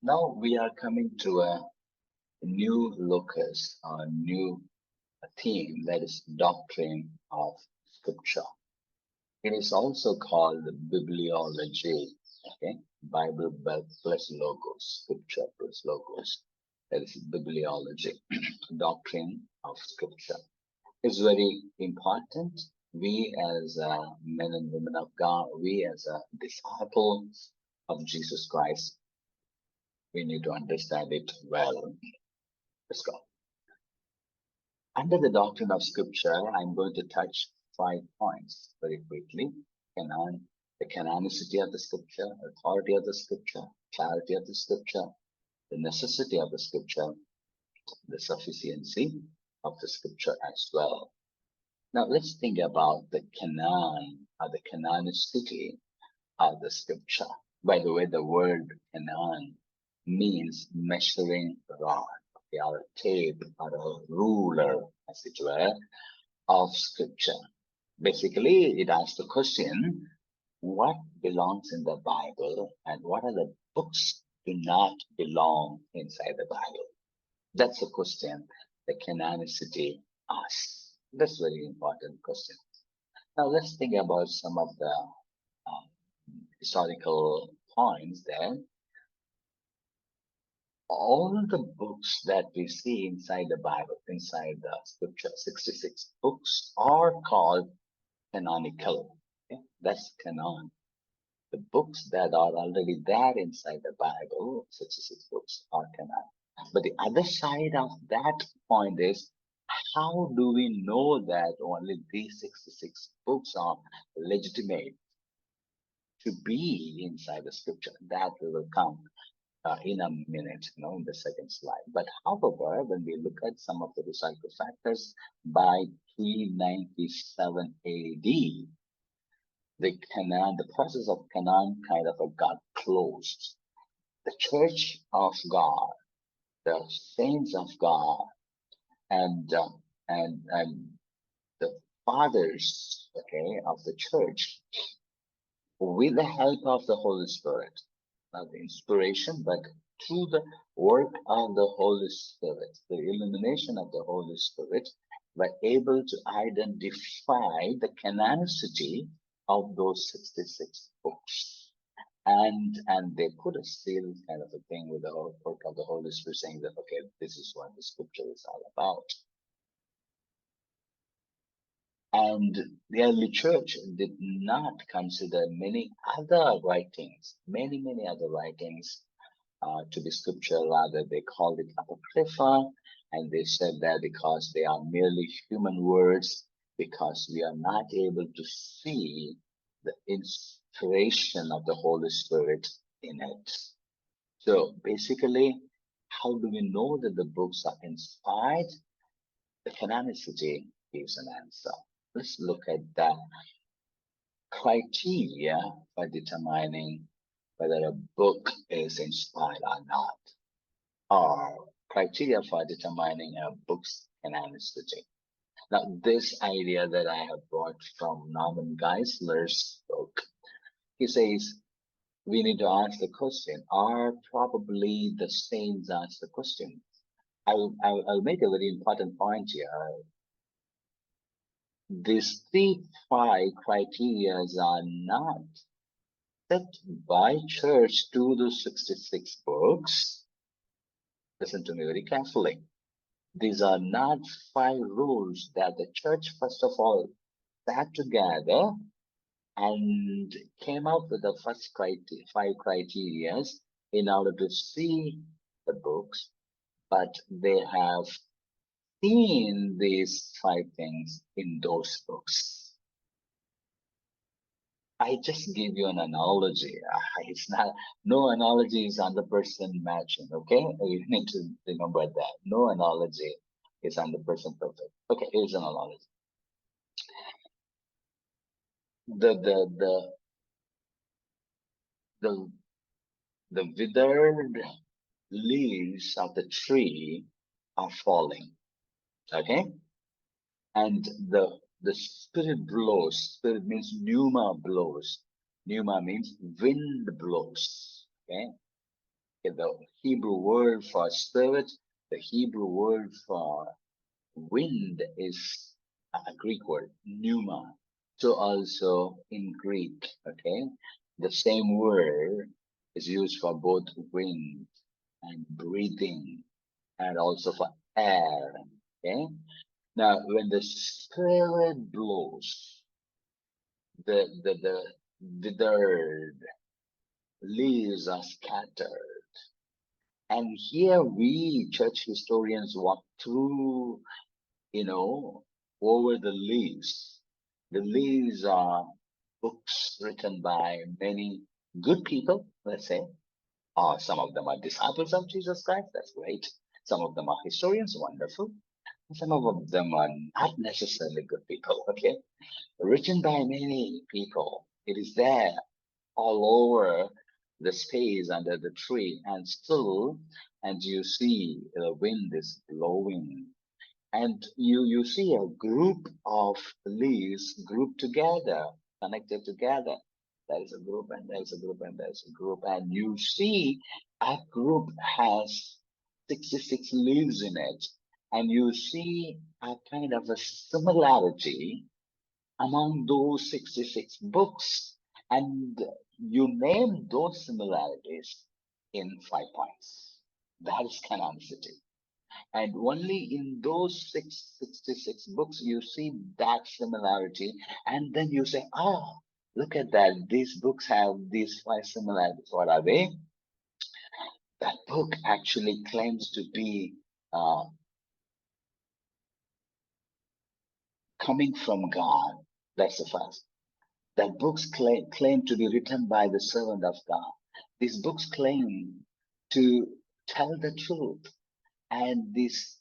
Now we are coming to a new locus, a new theme, that is doctrine of scripture. It is also called bibliology, okay? Bible plus logos, scripture plus logos. That is bibliology, doctrine of scripture. It's very important. We as men and women of God, we as disciples of Jesus Christ, we need to understand it well. Let's go. Under the doctrine of scripture, I'm going to touch 5 points very quickly. The canonicity of the scripture, authority of the scripture, clarity of the scripture, the necessity of the scripture, the sufficiency of the scripture as well. Now let's think about the canon or the canonicity of the scripture. By the way, the word canon means measuring rod, or a tape, or a ruler, as it were, of scripture. Basically, it asks the question, what belongs in the Bible and what are the books do not belong inside the Bible? That's the question the canonicity asks. That's a very important question. Now let's think about some of the historical points there. All the books that we see inside the Bible, inside the scripture, 66 books are called canonical. Okay? That's canon. The books that are already there inside the Bible, 66 books, are canon. But the other side of that point is, how do we know that only these 66 books are legitimate to be inside the scripture? That we will come in a minute, in the second slide. But however, when we look at some of the historical factors, by 397 AD, the process of canon kind of got closed. The Church of God, the saints of God, and the fathers, okay, of the church, with the help of the Holy Spirit, not the inspiration, but through the work of the Holy Spirit, the illumination of the Holy Spirit, were able to identify the canonicity of those 66 books. And they put a seal kind of a thing with the work of the Holy Spirit saying that, okay, this is what the scripture is all about. And the early church did not consider many other writings, many other writings to be scripture. Rather, they called it apocrypha, and they said that because they are merely human words, because we are not able to see the inspiration of the Holy Spirit in it. So basically, how do we know that the books are inspired? The canonicity gives an answer. Let's look at the criteria for determining whether a book is inspired or not, or criteria for determining a book's canonicity. Now, this idea that I have brought from Norman Geisler's book, he says we need to ask the question, are probably the saints ask the question? I'll make a very important point here. These 5 criteria are not set by church to the 66 books. Listen to me very carefully. These are not 5 rules that the church, first of all, sat together and came up with the first 5 criteria in order to see the books, but they have seen these 5 things in those books. I just give you an analogy. It's not, no analogy is 100% matching, okay? You need to remember that. No analogy is 100% perfect. Okay, here's an analogy. The withered leaves of the tree are falling, okay? And the spirit blows. Spirit means pneuma blows. Pneuma means wind blows, okay? The Hebrew word for spirit, the Hebrew word for wind is a Greek word, pneuma. So also in Greek, okay, the same word is used for both wind and breathing and also for air. Okay. Now, when the Spirit blows, the withered leaves are scattered. And here we church historians walk through, over the leaves. The leaves are books written by many good people, let's say. Some of them are disciples of Jesus Christ. That's great. Some of them are historians, wonderful. Some of them are not necessarily good people, okay? Written by many people. It is there all over the space under the tree, and still, and you see the wind is blowing, and you see a group of leaves grouped together, connected together. There is a group, and there's a group, and there's a group, and you see a group has 66 leaves in it, and you see a kind of a similarity among those 66 books, and you name those similarities in 5 points. That is canonicity. And only in those 66 books you see that similarity, and then you say, look at that, these books have these 5 similarities. What are they? That book actually claims to be coming from God. That's the first. That books claim to be written by the servant of God. These books claim to tell the truth, and these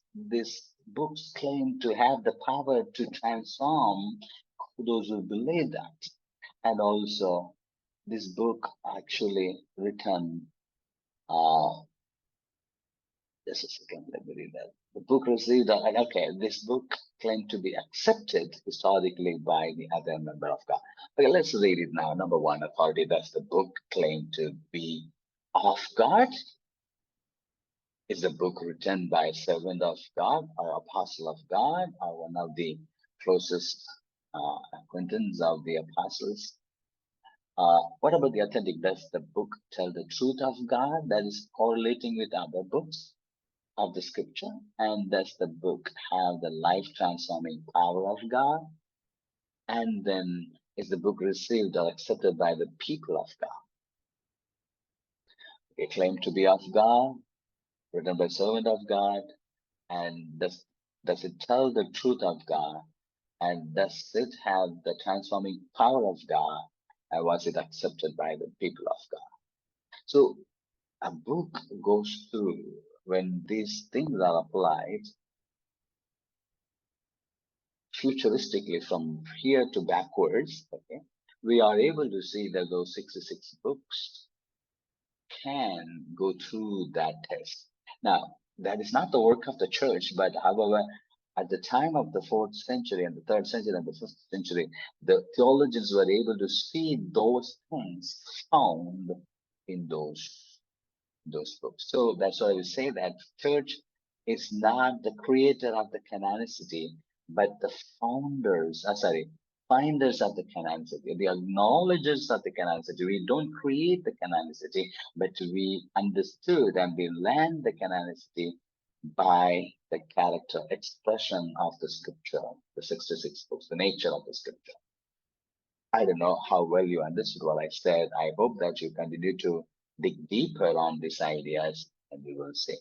books claim to have the power to transform those who believe that. And also, this book actually written. Just a second, let me read that. The book received. Okay, this book claimed to be accepted historically by the other member of God. Okay, let's read it now. Number one, authority. Does the book claim to be of God? Is the book written by a servant of God or apostle of God or one of the closest acquaintance of the apostles? What about the authentic? Does the book tell the truth of God that is correlating with other books of the scripture? And does the book have the life transforming power of God? And then is the book received or accepted by the people of God? It claimed to be of God, written by servant of God, and does it tell the truth of God? And does it have the transforming power of God? And was it accepted by the people of God? So a book goes through, when these things are applied futuristically from here to backwards, okay, we are able to see that those 66 books can go through that test. Now, that is not the work of the church, but however, at the time of the 4th century and the 3rd century and the 5th century, the theologians were able to see those things found in those books. So that's why we say that church is not the creator of the canonicity, but the finders of the canonicity, the acknowledgers of the canonicity. We don't create the canonicity, but we understood and we learned the canonicity by the character expression of the scripture, the 66 books, the nature of the scripture. I don't know how well you understood what I said. I hope that you continue to dig deeper on these ideas, and we will see.